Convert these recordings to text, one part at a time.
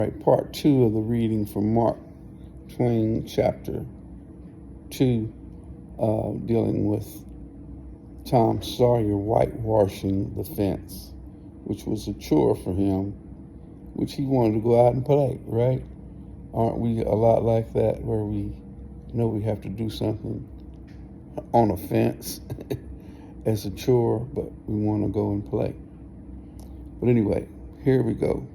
Right, part 2 of the reading from Mark Twain, chapter 2, dealing with Tom Sawyer whitewashing the fence, which was a chore for him, which he wanted to go out and play, right? Aren't we a lot like that, where we know we have to do something on a fence as a chore, but we want to go and play? But anyway, here we go.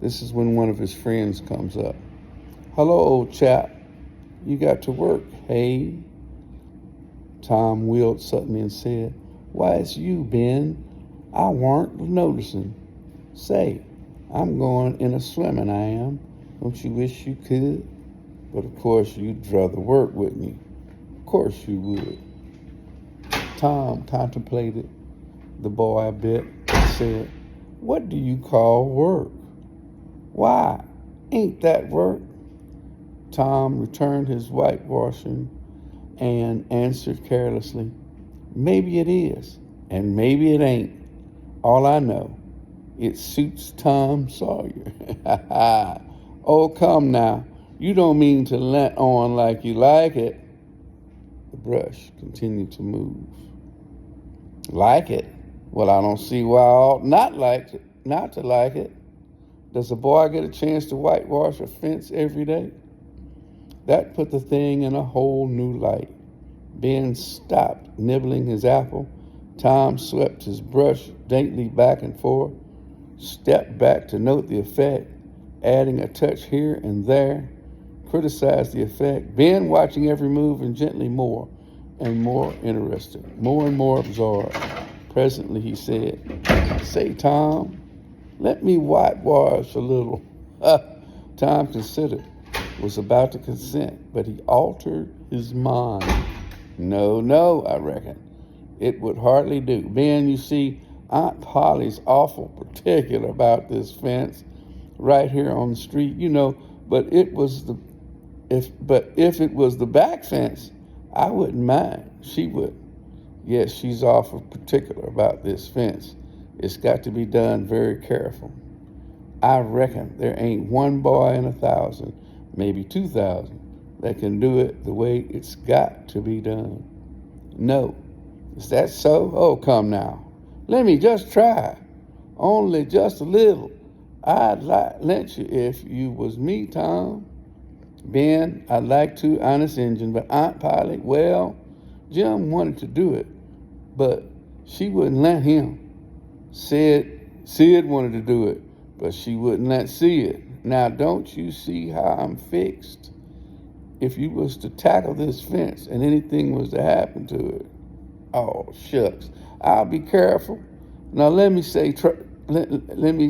This is when one of his friends comes up. "Hello, old chap. You got to work, hey?" Tom wheeled suddenly and said, "Why, it's you, Ben. I warn't noticing. Say, I'm going in a swimming, I am. Don't you wish you could? But of course you'd rather work, wouldn't you? Of course you would." Tom contemplated the boy a bit and said, "What do you call work? Why, ain't that work?" Tom returned his whitewashing and answered carelessly, "Maybe it is, and maybe it ain't. All I know, it suits Tom Sawyer." "Oh, come now. You don't mean to let on like you like it." The brush continued to move. "Like it? Well, I don't see why I ought not to like it. Does a boy get a chance to whitewash a fence every day?" That put the thing in a whole new light. Ben stopped nibbling his apple. Tom swept his brush daintily back and forth, stepped back to note the effect, adding a touch here and there, criticized the effect, Ben watching every move and gently more and more interested, more and more absorbed. Presently he said, "Say, Tom, let me whitewash a little." Tom considered, was about to consent, but he altered his mind. No, I reckon. It would hardly do. Ben, you see, Aunt Polly's awful particular about this fence right here on the street, but if it was the back fence, I wouldn't mind. She would. Yes, she's awful particular about this fence. It's got to be done very careful. I reckon there ain't one boy in 1,000, maybe 2,000, that can do it the way it's got to be done. No. Is that so? Oh, come now. Let me just try. Only just a little. I'd lent you if you was me, Tom. Ben, I'd like to, honest Injun, but Aunt Polly, well, Jim wanted to do it, but she wouldn't let him. Sid wanted to do it, but she wouldn't let Sid. Now, don't you see how I'm fixed? If you was to tackle this fence and anything was to happen to it, oh, shucks, I'll be careful. Now, let me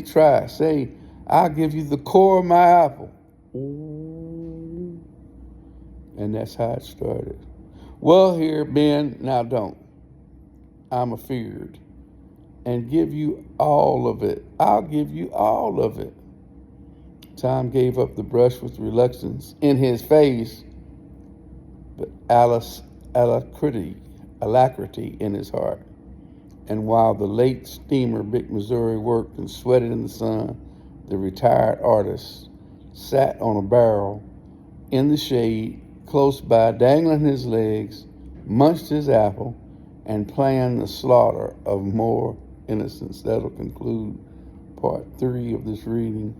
try. Say, I'll give you the core of my apple. Ooh. And that's how it started. "Well, here, Ben, now don't. I'm afeared. And give you all of it. I'll give you all of it." Tom gave up the brush with reluctance in his face, but alacrity in his heart. And while the late steamer Big Missouri worked and sweated in the sun, the retired artist sat on a barrel in the shade close by, dangling his legs, munched his apple, and planned the slaughter of more innocents. That'll conclude part 3 of this reading.